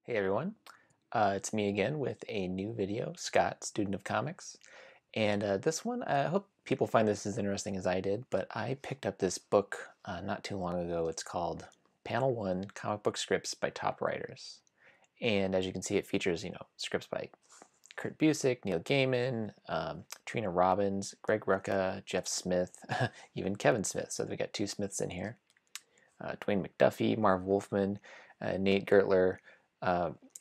Hey everyone, it's me again with a new video, Scott, student of comics. And this one, I hope people find this as interesting as I did, but I picked up this book not too long ago. It's called Panel 1, Comic Book Scripts by Top Writers. And as you can see, it features, scripts by Kurt Busiek, Neil Gaiman, Trina Robbins, Greg Rucka, Jeff Smith, even Kevin Smith. So we got two Smiths in here. Dwayne McDuffie, Marv Wolfman, Nate Gertler,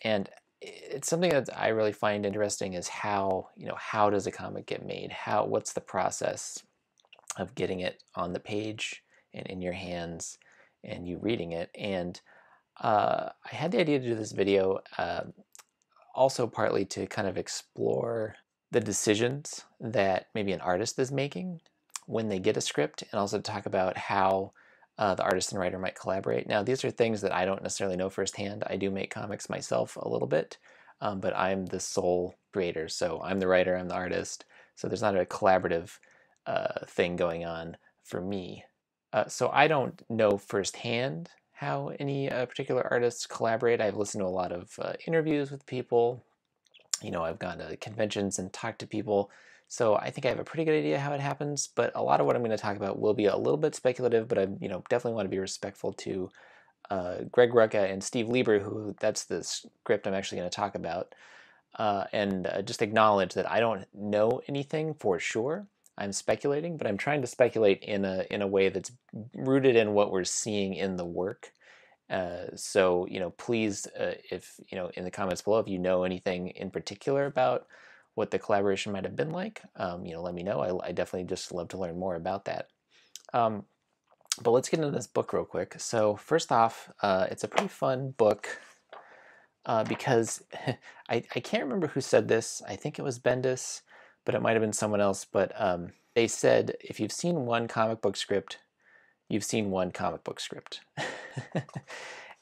and it's something that I really find interesting is how does a comic get made? What's the process of getting it on the page and in your hands and you reading it? And I had the idea to do this video also partly to kind of explore the decisions that maybe an artist is making when they get a script, and also talk about how the artist and writer might collaborate. Now, these are things that I don't necessarily know firsthand. I do make comics myself a little bit, but I'm the sole creator. So I'm the writer, I'm the artist. So there's not a collaborative thing going on for me. So I don't know firsthand how any particular artists collaborate. I've listened to a lot of interviews with people. I've gone to conventions and talked to people. So I think I have a pretty good idea how it happens, but a lot of what I'm going to talk about will be a little bit speculative, but I definitely want to be respectful to Greg Rucka and Steve Lieber, who that's the script I'm actually going to talk about, and just acknowledge that I don't know anything for sure. I'm speculating, but I'm trying to speculate in a way that's rooted in what we're seeing in the work. So please, if in the comments below, if you know anything in particular about what the collaboration might have been like, let me know. I definitely just love to learn more about that. But let's get into this book real quick. So first off, it's a pretty fun book because I can't remember who said this. I think it was Bendis, but it might have been someone else. But they said, if you've seen one comic book script, you've seen one comic book script.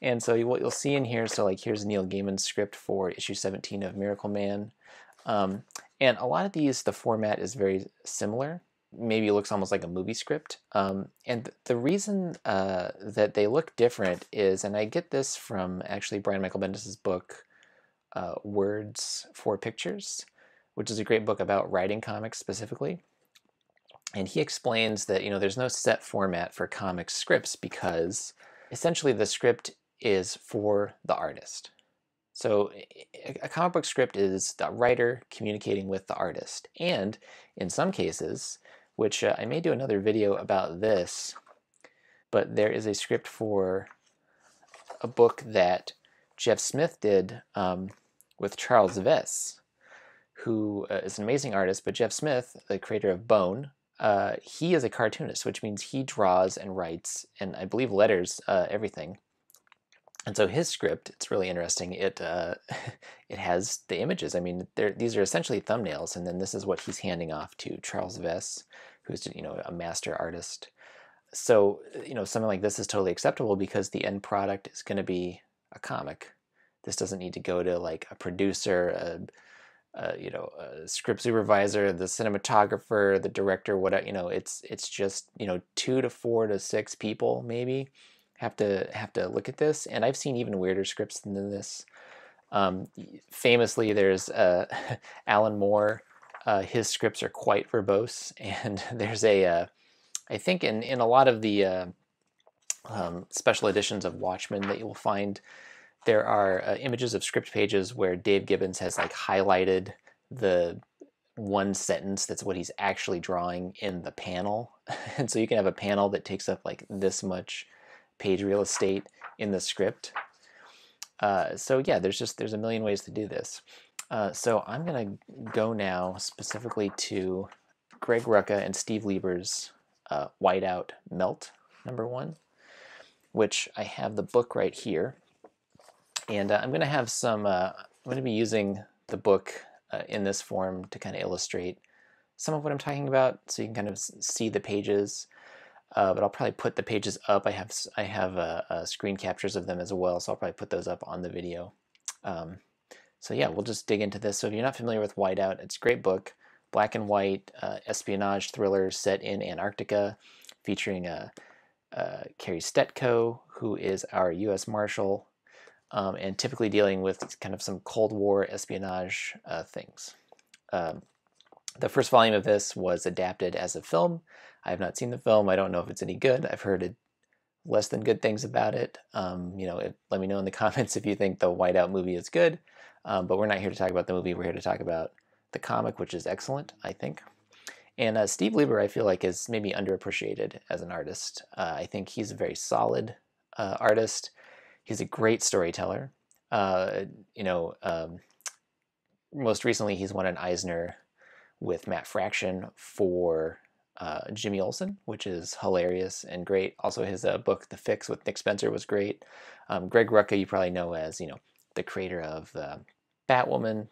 And so what you'll see in here, so like here's Neil Gaiman's script for issue 17 of Miracle Man. And a lot of these, the format is very similar. Maybe it looks almost like a movie script. And the reason that they look different is, and I get this from actually Brian Michael Bendis' book, Words for Pictures, which is a great book about writing comics specifically. And he explains that there's no set format for comic scripts because essentially the script is for the artist. So a comic book script is the writer communicating with the artist. And in some cases, which I may do another video about this, but there is a script for a book that Jeff Smith did with Charles Vess, who is an amazing artist. But Jeff Smith, the creator of Bone, he is a cartoonist, which means he draws and writes, and I believe letters everything. And so his script, it's really interesting. It it has the images. I mean, these are essentially thumbnails, and then this is what he's handing off to Charles Vess, who's a master artist. So something like this is totally acceptable because the end product is going to be a comic. This doesn't need to go to like a producer, a script supervisor, the cinematographer, the director, whatever. It's just 2 to 4 to 6 people maybe have to look at this. And I've seen even weirder scripts than this. Famously, there's Alan Moore. His scripts are quite verbose, and there's I think in a lot of the special editions of Watchmen that you will find, there are images of script pages where Dave Gibbons has like highlighted the one sentence that's what he's actually drawing in the panel. And so you can have a panel that takes up like this much page real estate in the script. So yeah, there's a million ways to do this. So I'm gonna go now specifically to Greg Rucka and Steve Lieber's Whiteout Melt #1, which I have the book right here. And I'm going to have some, I'm going to be using the book in this form to kind of illustrate some of what I'm talking about, so you can kind of see the pages. But I'll probably put the pages up. I have screen captures of them as well, so I'll probably put those up on the video. So yeah, we'll just dig into this. So if you're not familiar with Whiteout, it's a great book, black and white espionage thriller set in Antarctica, featuring Carrie Stetko, who is our U.S. Marshal. and typically dealing with kind of some Cold War espionage things. The first volume of this was adapted as a film. I have not seen the film. I don't know if it's any good. I've heard less than good things about it. Let me know in the comments if you think the Whiteout movie is good. But we're not here to talk about the movie. We're here to talk about the comic, which is excellent, I think. And Steve Lieber, I feel like, is maybe underappreciated as an artist. I think he's a very solid artist. He's a great storyteller. Most recently, he's won an Eisner with Matt Fraction for Jimmy Olsen, which is hilarious and great. Also, his book The Fix with Nick Spencer was great. Greg Rucka, you probably know as the creator of Batwoman.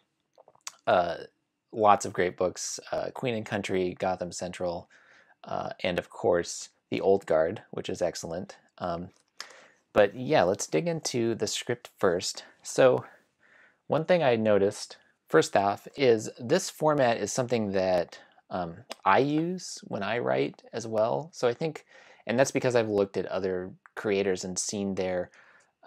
Lots of great books: Queen and Country, Gotham Central, and of course The Old Guard, which is excellent. But yeah, let's dig into the script first. So one thing I noticed first off is this format is something that I use when I write as well. So I think, and that's because I've looked at other creators and seen their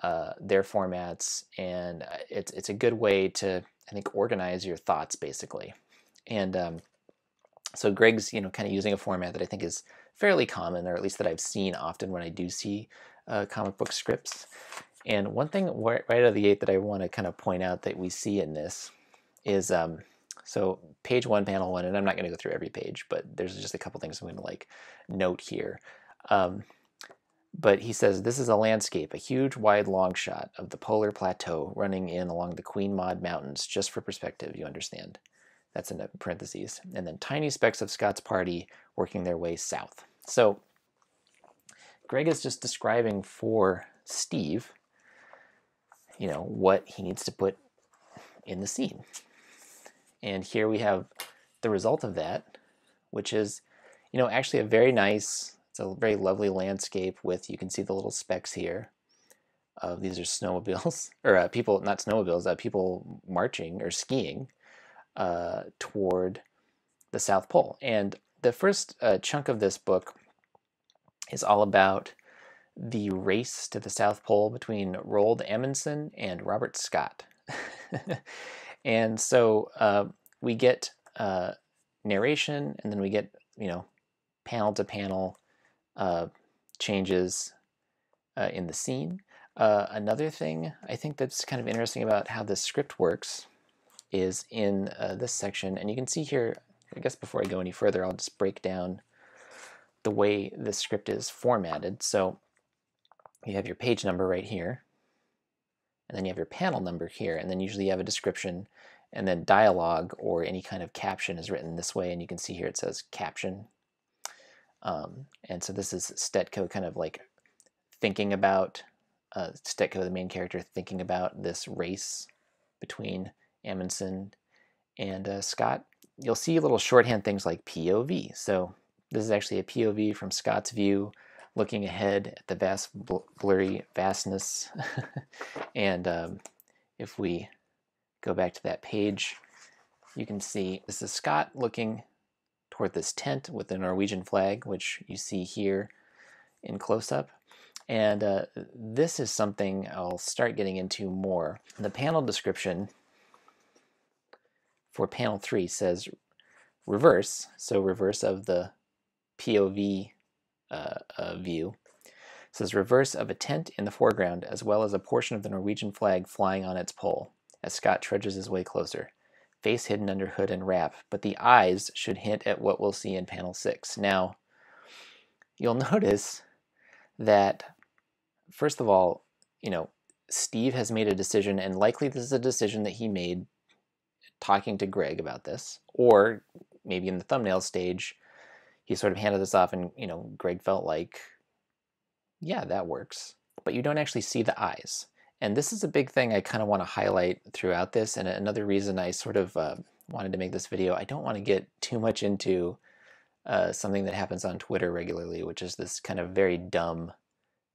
formats, and it's a good way to, I think, organize your thoughts basically. And so Greg's kind of using a format that I think is fairly common, or at least that I've seen often when I do see comic book scripts. And one thing right out of the gate that I want to kind of point out that we see in this is so page 1, panel 1, and I'm not going to go through every page, but there's just a couple things I'm going to note here. But he says, this is a landscape, a huge, wide, long shot of the polar plateau running in along the Queen Maud Mountains, just for perspective, you understand. That's in parentheses. And then tiny specks of Scott's party working their way south. So Greg is just describing for Steve, what he needs to put in the scene. And here we have the result of that, which is, actually a very nice, it's a very lovely landscape with, you can see the little specks here. These are snowmobiles, or people, not snowmobiles, people marching or skiing toward the South Pole. And the first chunk of this book is all about the race to the South Pole between Roald Amundsen and Robert Scott. And so we get narration, and then we get, panel to panel changes in the scene. Another thing I think that's kind of interesting about how this script works is in this section, and you can see here, I guess before I go any further, I'll just break down the way this script is formatted. So you have your page number right here, and then you have your panel number here, and then usually you have a description, and then dialogue or any kind of caption is written this way, and you can see here it says caption. And so this is Stetko kind of thinking about, Stetko, the main character, thinking about this race between Amundsen and Scott. You'll see little shorthand things like POV. So this is actually a POV from Scott's view, looking ahead at the vast, blurry vastness. And if we go back to that page, you can see this is Scott looking toward this tent with the Norwegian flag, which you see here in close-up. And this is something I'll start getting into more. The panel description for panel 3 says reverse, so reverse of the POV view. It says reverse of a tent in the foreground, as well as a portion of the Norwegian flag flying on its pole, as Scott trudges his way closer. Face hidden under hood and wrap, but the eyes should hint at what we'll see in panel 6. Now, you'll notice that, first of all, Steve has made a decision, and likely this is a decision that he made talking to Greg about this, or maybe in the thumbnail stage, he sort of handed this off and, Greg felt like, yeah, that works. But you don't actually see the eyes. And this is a big thing I kind of want to highlight throughout this, and another reason I sort of wanted to make this video. I don't want to get too much into something that happens on Twitter regularly, which is this kind of very dumb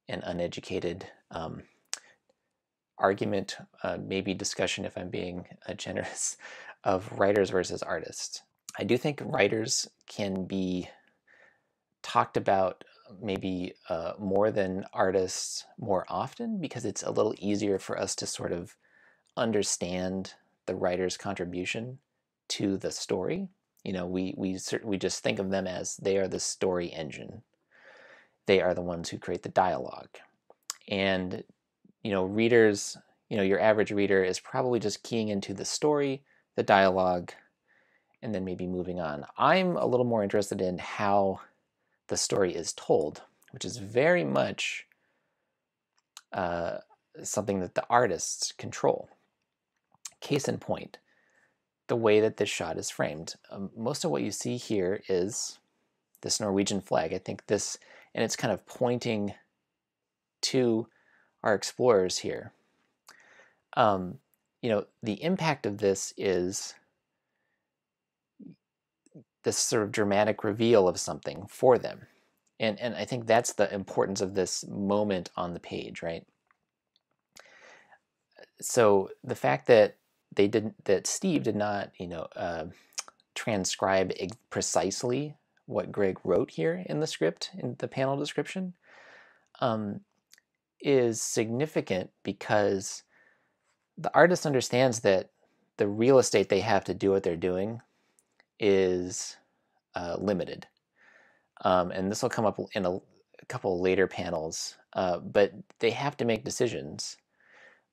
and uneducated argument, maybe discussion if I'm being generous, of writers versus artists. I do think writers can be talked about maybe more than artists more often, because it's a little easier for us to sort of understand the writer's contribution to the story. You know, we just think of them as they are the story engine. They are the ones who create the dialogue. And, you know, readers, you know, your average reader is probably just keying into the story, the dialogue, and then maybe moving on. I'm a little more interested in how the story is told, which is very much something that the artists control. Case in point, the way that this shot is framed. Most of what you see here is this Norwegian flag. I think this, and it's kind of pointing to our explorers here. You know, the impact of this is this sort of dramatic reveal of something for them. And I think that's the importance of this moment on the page, right? So the fact that that Steve did not, you know, transcribe precisely what Greg wrote here in the script, in the panel description, is significant because the artist understands that the real estate they have to do what they're doing is limited. And this will come up in a couple later panels, but they have to make decisions,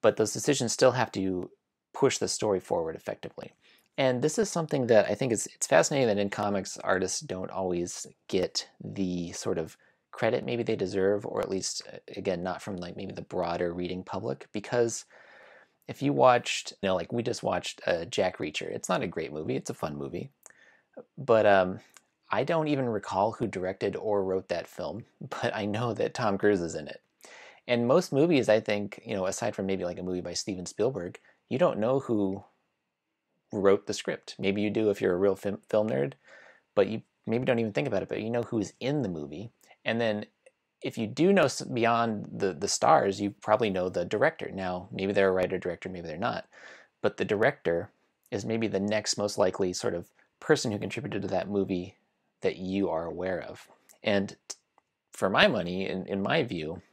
but those decisions still have to push the story forward effectively. And this is something that I think it's fascinating that in comics, artists don't always get the sort of credit maybe they deserve, or at least, again, not from like maybe the broader reading public, because if you watched, you know, like we just watched Jack Reacher, it's not a great movie, it's a fun movie, but I don't even recall who directed or wrote that film, but I know that Tom Cruise is in it. And most movies, I think, you know, aside from maybe like a movie by Steven Spielberg, you don't know who wrote the script. Maybe you do if you're a real film nerd, but you maybe don't even think about it, but you know who's in the movie. And then if you do know beyond the stars, you probably know the director. Now, maybe they're a writer, director, maybe they're not. But the director is maybe the next most likely sort of person who contributed to that movie that you are aware of. And for my money, in my view,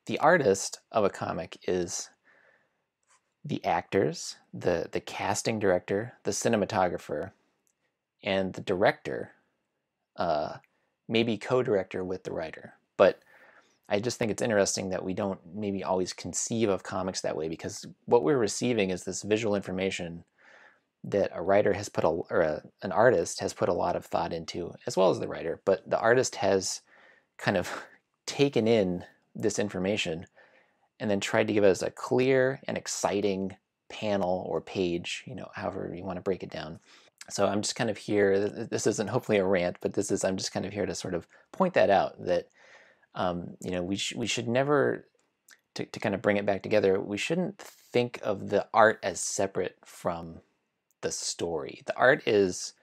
the artist of a comic is the actors, the casting director, the cinematographer, and the director, maybe co-director with the writer. But I just think it's interesting that we don't maybe always conceive of comics that way, because what we're receiving is this visual information that a writer has put an artist has put a lot of thought into, as well as the writer. But the artist has kind of taken in this information and then tried to give us a clear and exciting panel or page, you know, however you want to break it down. So I'm just kind of here, this isn't hopefully a rant, but I'm just kind of here to sort of point that out, that, you know, we should never, to kind of bring it back together, we shouldn't think of the art as separate from the story. The art is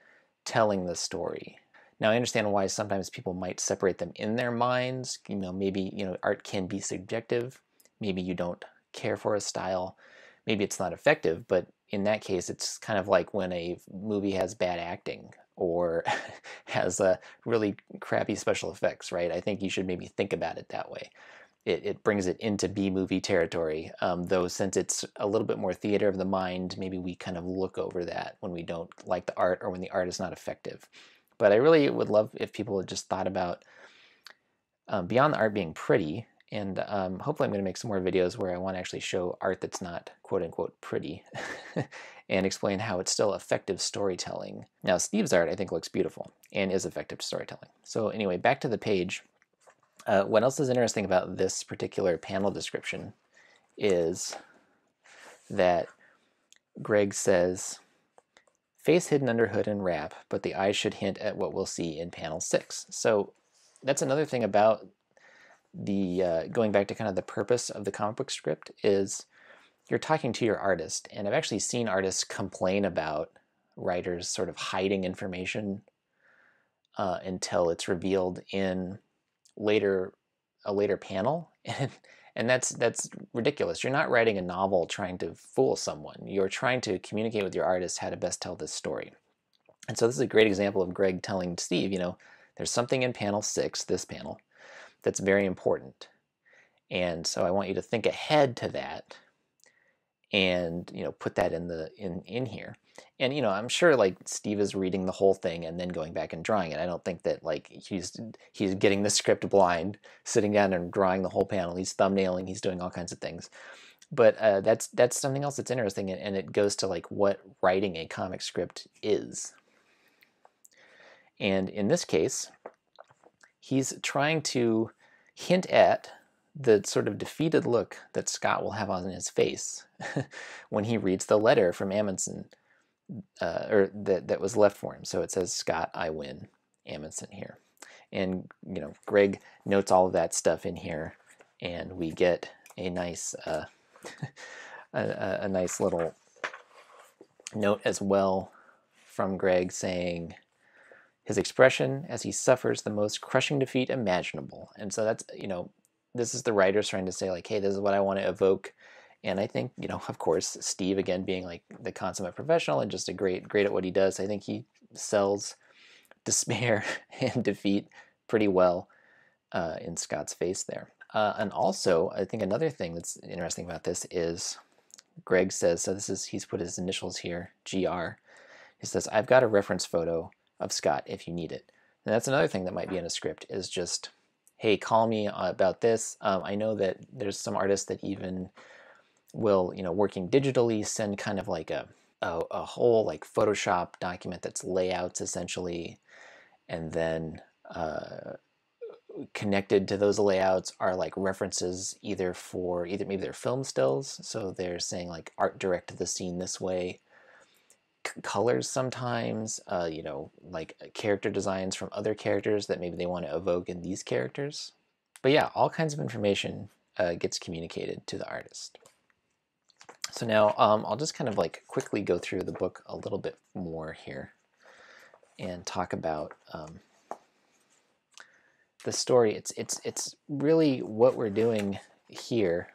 telling the story. Now, I understand why sometimes people might separate them in their minds. You know, maybe, you know, art can be subjective. Maybe you don't care for a style. Maybe it's not effective, but in that case, it's kind of like when a movie has bad acting or has really crappy special effects, right? I think you should maybe think about it that way. It brings it into B-movie territory, though since it's a little bit more theater of the mind, maybe we kind of look over that when we don't like the art or when the art is not effective. But I really would love if people had just thought about, beyond the art being pretty, and hopefully I'm going to make some more videos where I want to actually show art that's not quote-unquote pretty and explain how it's still effective storytelling. Now, Steve's art, I think, looks beautiful and is effective storytelling. So anyway, back to the page. What else is interesting about this particular panel description is that Greg says, face hidden under hood and wrap, but the eyes should hint at what we'll see in panel 6. So that's another thing about the going back to kind of the purpose of the comic book script, is you're talking to your artist. And I've actually seen artists complain about writers sort of hiding information until it's revealed in a later panel, and that's ridiculous. You're not writing a novel trying to fool someone. You're trying to communicate with your artist how to best tell this story. And so this is a great example of Greg telling Steve, you know, there's something in panel 6, this panel, that's very important. And so I want you to think ahead to that and, you know, put that in here. And, you know, I'm sure like Steve is reading the whole thing and then going back and drawing it. I don't think that like he's getting the script blind, sitting down and drawing the whole panel. He's thumbnailing, he's doing all kinds of things. But that's something else that's interesting, and it goes to like what writing a comic script is. And in this case, he's trying to hint at the sort of defeated look that Scott will have on his face when he reads the letter from Amundsen, or that was left for him. So it says, "Scott, I win, Amundsen" here. And, you know, Greg notes all of that stuff in here, and we get a nice a nice little note as well from Greg saying his expression as he suffers the most crushing defeat imaginable. And so that's, you know, this is the writers trying to say like, hey, this is what I want to evoke. And I think, you know, of course, Steve, again, being like the consummate professional and just a great at what he does, I think he sells despair and defeat pretty well in Scott's face there. And also, I think another thing that's interesting about this is Greg says, so this is, he's put his initials here, GR. He says, "I've got a reference photo of Scott if you need it." And that's another thing that might be in a script, is just, hey, call me about this. I know that there's some artists that even will, you know, working digitally, send kind of like a whole like Photoshop document that's layouts essentially, and then connected to those layouts are like references either maybe they're film stills, so they're saying like art directed the scene this way, colors sometimes, you know, like character designs from other characters that maybe they want to evoke in these characters. But yeah, all kinds of information gets communicated to the artist. So now I'll just kind of like quickly go through the book a little bit more here and talk about the story. It's really what we're doing here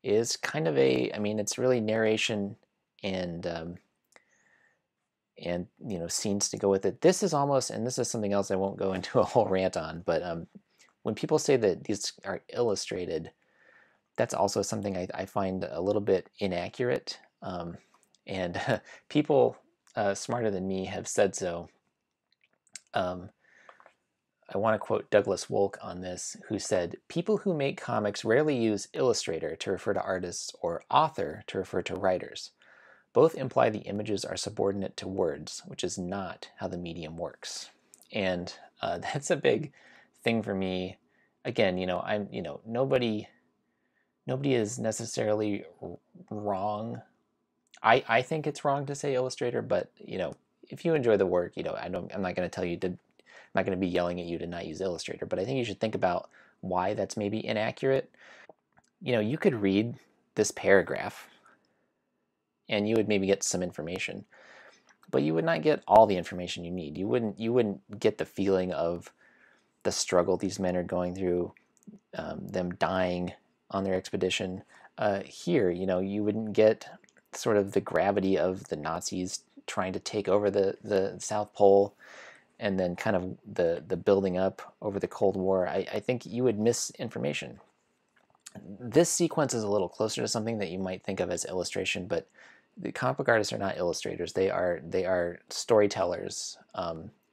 is kind of I mean, it's really narration and you know, scenes to go with it. This is almost, and this is something else I won't go into a whole rant on, but when people say that these are illustrated, that's also something I find a little bit inaccurate. And people smarter than me have said so. I want to quote Douglas Wolk on this, who said, "People who make comics rarely use illustrator to refer to artists or author to refer to writers. Both imply the images are subordinate to words, which is not how the medium works." And that's a big thing for me. Again, you know, nobody is necessarily wrong. I think it's wrong to say illustrator, but you know, if you enjoy the work, you know, I'm not going to tell you to. I'm not going to be yelling at you to not use Illustrator, but I think you should think about why that's maybe inaccurate. You know, you could read this paragraph and you would maybe get some information, but you would not get all the information you need. You wouldn't get the feeling of the struggle these men are going through, them dying on their expedition. Here, you know, you wouldn't get sort of the gravity of the Nazis trying to take over the South Pole, and then kind of the building up over the Cold War. I think you would miss information. This sequence is a little closer to something that you might think of as illustration, but the comic book artists are not illustrators. They are storytellers,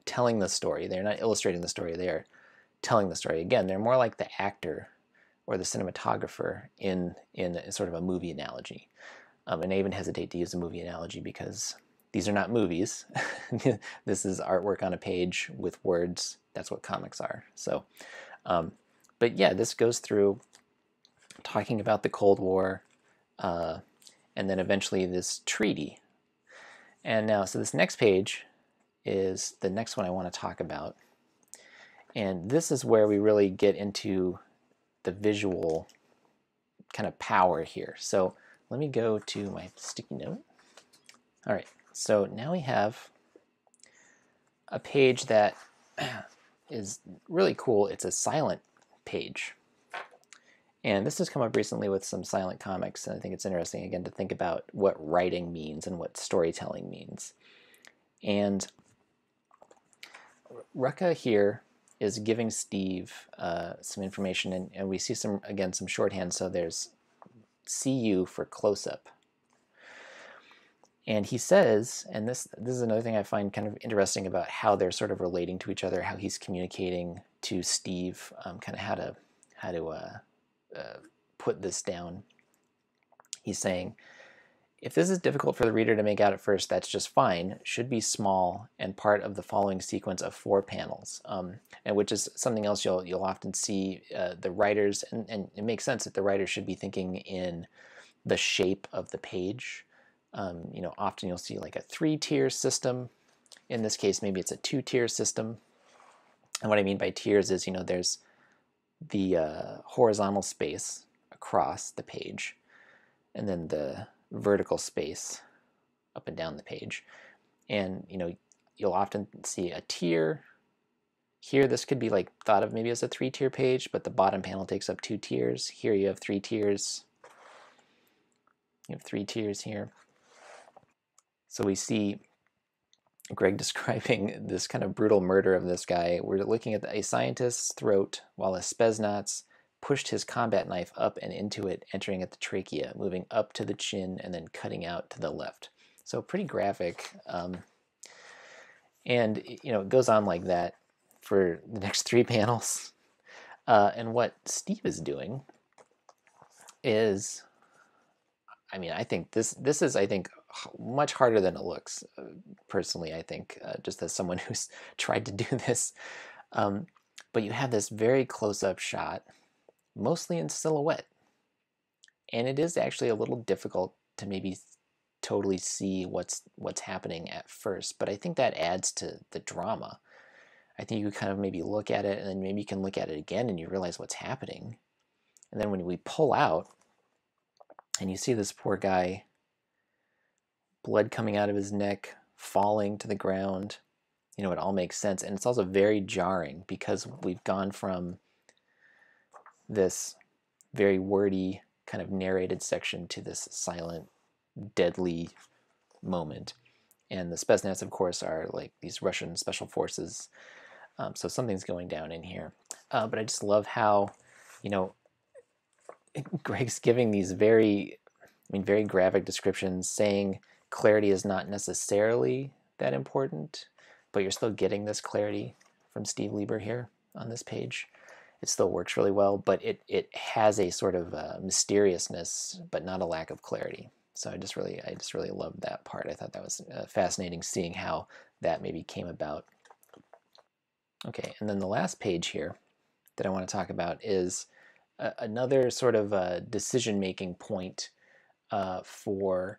telling the story. They're not illustrating the story. They are telling the story. Again, they're more like the actor or the cinematographer in sort of a movie analogy. And I even hesitate to use a movie analogy because these are not movies. This is artwork on a page with words. That's what comics are. So, but yeah, this goes through talking about the Cold War, and then eventually this treaty. And now, so this next page is the next one I want to talk about. And this is where we really get into the visual kind of power here. So let me go to my sticky note. All right. So now we have a page that is really cool. It's a silent page. And this has come up recently with some silent comics, and I think it's interesting, again, to think about what writing means and what storytelling means. And Rucka here is giving Steve some information, and we see some shorthand. So there's CU for close-up. And he says, and this is another thing I find kind of interesting about how they're sort of relating to each other, how he's communicating to Steve, kind of how to put this down. He's saying, if this is difficult for the reader to make out at first, that's just fine. It should be small and part of the following sequence of 4 panels, and which is something else you'll often see the writers, and it makes sense that the writers should be thinking in the shape of the page. Often you'll see like a 3-tier system. In this case, maybe it's a 2-tier system. And what I mean by tiers is, there's the horizontal space across the page, and then the vertical space up and down the page. And, you'll often see a tier. Here, this could be like thought of maybe as a 3-tier page, but the bottom panel takes up 2 tiers. Here you have 3 tiers. You have 3 tiers here. So we see Greg describing this kind of brutal murder of this guy. We're looking at a scientist's throat while a Spetsnaz pushed his combat knife up and into it, entering at the trachea, moving up to the chin, and then cutting out to the left. So pretty graphic. And, it goes on like that for the next 3 panels. And what Steve is doing is, I think this is, much harder than it looks, personally, I think, just as someone who's tried to do this. But you have this very close-up shot, mostly in silhouette. And it is actually a little difficult to maybe totally see what's happening at first, but I think that adds to the drama. I think you kind of maybe look at it, and then maybe you can look at it again and you realize what's happening. And then when we pull out, and you see this poor guy, blood coming out of his neck, falling to the ground, it all makes sense. And it's also very jarring because we've gone from this very wordy kind of narrated section to this silent, deadly moment. And the Spetsnaz, of course, are like these Russian special forces. So something's going down in here. But I just love how, Greg's giving these very graphic descriptions, saying clarity is not necessarily that important, but you're still getting this clarity from Steve Lieber here on this page. It still works really well, but it has a sort of mysteriousness, but not a lack of clarity. So I just really loved that part. I thought that was fascinating, seeing how that maybe came about. Okay, and then the last page here that I want to talk about is another sort of decision-making point for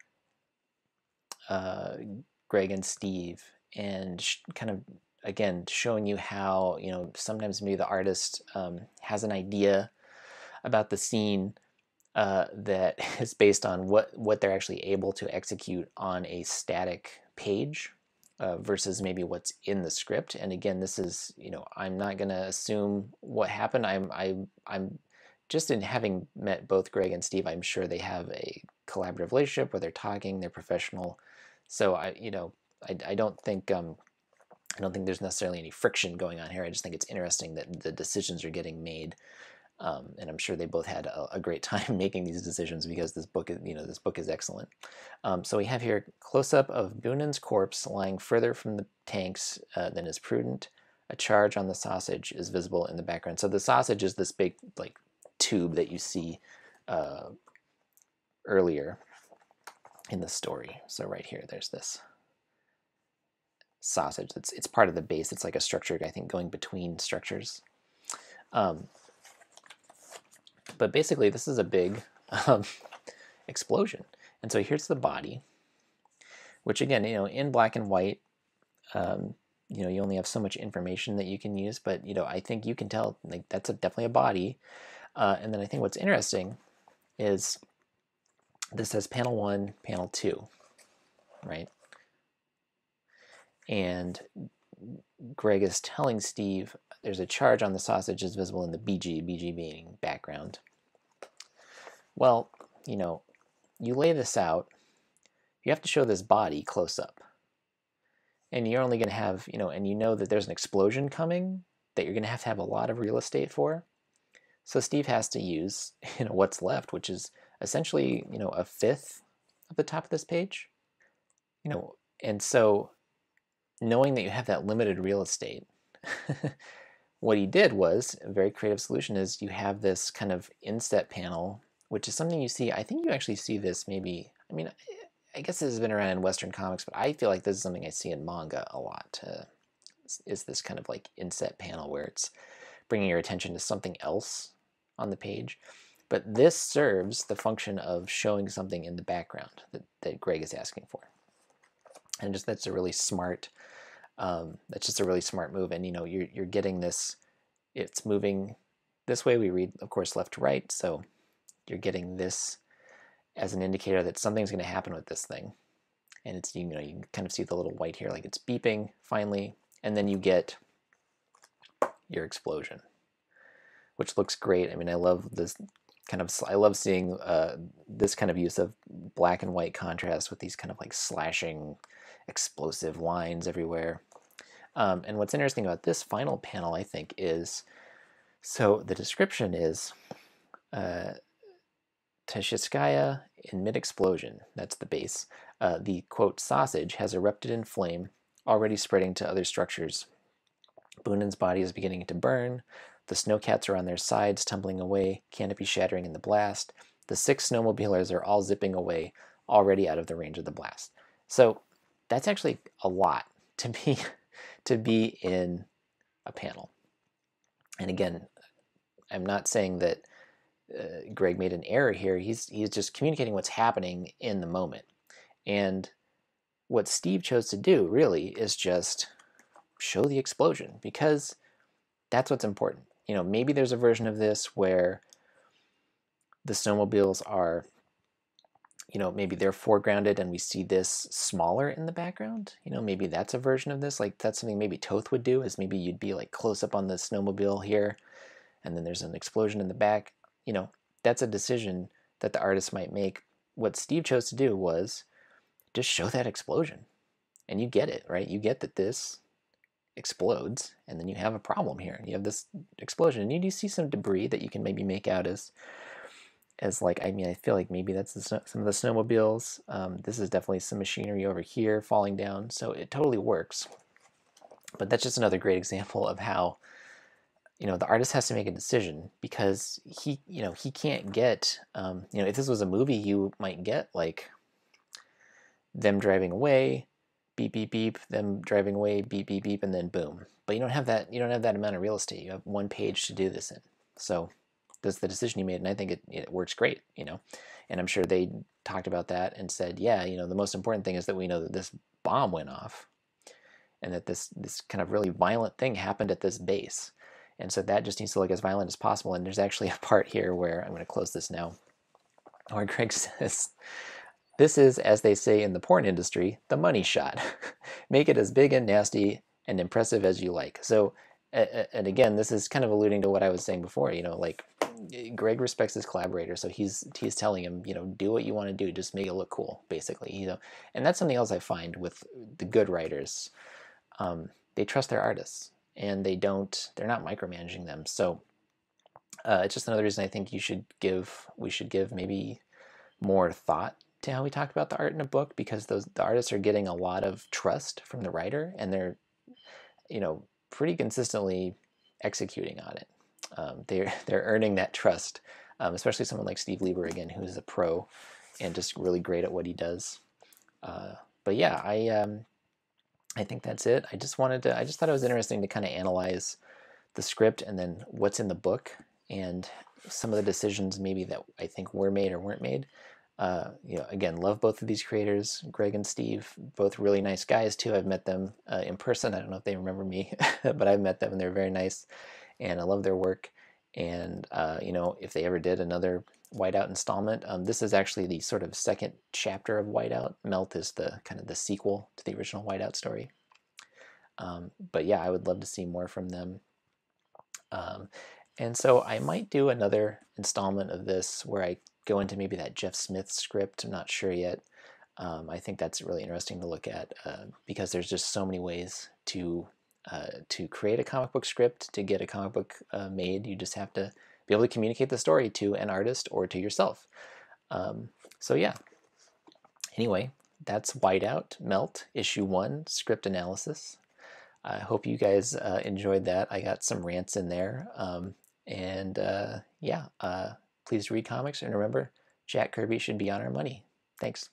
Greg and Steve, and kind of, again, showing you how, sometimes maybe the artist has an idea about the scene that is based on what they're actually able to execute on a static page versus maybe what's in the script. And again, this is, I'm not going to assume what happened. I'm just in having met both Greg and Steve, I'm sure they have a collaborative relationship where they're talking, they're professional. So I don't think there's necessarily any friction going on here. I just think it's interesting that the decisions are getting made, and I'm sure they both had a great time making these decisions, because this book is excellent. So we have here close-up of Bunin's corpse lying further from the tanks than is prudent. A charge on the sausage is visible in the background. So the sausage is this big tube that you see earlier in the story. So right here, there's this sausage. It's part of the base. It's like a structure, I think, going between structures. But basically, this is a big explosion. And so here's the body, which again, in black and white, you only have so much information that you can use. But I think you can tell that's definitely a body. And then I think what's interesting is this says panel 1, panel 2, right? And Greg is telling Steve there's a charge on the sausage is visible in the BG being background. Well, you lay this out, you have to show this body close up. and you're only going to have, and you know that there's an explosion coming that you're going to have a lot of real estate for. So Steve has to use, what's left, which is essentially, a fifth of the top of this page, and so knowing that you have that limited real estate, what he did was, a very creative solution is you have this kind of instep panel, which is something you see, I think you actually see this maybe, I guess this has been around in Western comics, but I feel like this is something I see in manga a lot, is this kind of like inset panel where it's bringing your attention to something else on the page. But this serves the function of showing something in the background that Greg is asking for. And that's a really smart, that's just a really smart move. And you're getting this, it's moving this way. We read, of course, left to right. So you're getting this as an indicator that something's going to happen with this thing. And it's, you can kind of see the little white here, like it's beeping finally. And then you get your explosion, which looks great. I love this kind of, I love seeing this kind of use of black and white contrast with these kind of like slashing explosive lines everywhere. And what's interesting about this final panel, I think, is, so the description is Tashitskaya in mid-explosion, that's the base. The, quote, sausage has erupted in flame, already spreading to other structures. Bunin's body is beginning to burn. The snowcats are on their sides, tumbling away, canopy shattering in the blast. The 6 snowmobilers are all zipping away, already out of the range of the blast. So that's actually a lot to be in a panel. And again, I'm not saying that Greg made an error here. He's just communicating what's happening in the moment. And what Steve chose to do really is just show the explosion, because that's what's important. Maybe there's a version of this where the snowmobiles are, maybe they're foregrounded and we see this smaller in the background. Maybe that's a version of this. Like that's something maybe Toth would do, is maybe you'd be like close up on the snowmobile here, and then there's an explosion in the back. That's a decision that the artist might make. What Steve chose to do was just show that explosion, and you get it, right? You get that this explodes, and then you have a problem here. You have this explosion, and you do see some debris that you can maybe make out as like, I feel like maybe that's some of the snowmobiles. This is definitely some machinery over here falling down, so it totally works. But that's just another great example of how the artist has to make a decision, because he can't get, if this was a movie, you might get like them driving away, beep beep beep, them driving away, beep beep beep, and then boom. But you don't have that amount of real estate. You have one page to do this in. So that's the decision you made, and I think it works great, and I'm sure they talked about that and said, yeah, the most important thing is that we know that this bomb went off, and that this kind of really violent thing happened at this base. And so that just needs to look as violent as possible. And there's actually a part here where, I'm going to close this now, where Greg says, this is, as they say in the porn industry, the money shot. Make it as big and nasty and impressive as you like. So, and again, this is kind of alluding to what I was saying before, like Greg respects his collaborator. So he's telling him, do what you want to do, just make it look cool, basically, and that's something else I find with the good writers. They trust their artists, and they're not micromanaging them. So it's just another reason I think we should give maybe more thought to how we talk about the art in a book, because the artists are getting a lot of trust from the writer, and they're pretty consistently executing on it. They're earning that trust, especially someone like Steve Lieber, again, who is a pro and just really great at what he does. But yeah, I think that's it. I just thought it was interesting to kind of analyze the script and then what's in the book, and some of the decisions maybe that I think were made or weren't made. Again, love both of these creators, Greg and Steve, both really nice guys too. I've met them in person. I don't know if they remember me, but I've met them and they're very nice, and I love their work. And if they ever did another Whiteout installment, this is actually the sort of second chapter of Whiteout. Melt is the kind of the sequel to the original Whiteout story. But yeah, I would love to see more from them. And so I might do another installment of this where I go into maybe that Jeff Smith script. I'm not sure yet. I think that's really interesting to look at because there's just so many ways to create a comic book script, to get a comic book made. You just have to be able to communicate the story to an artist or to yourself. So yeah. Anyway, that's Whiteout Melt issue 1 script analysis. I hope you guys enjoyed that. I got some rants in there. Yeah, please read comics, and remember, Jack Kirby should be on our money. Thanks.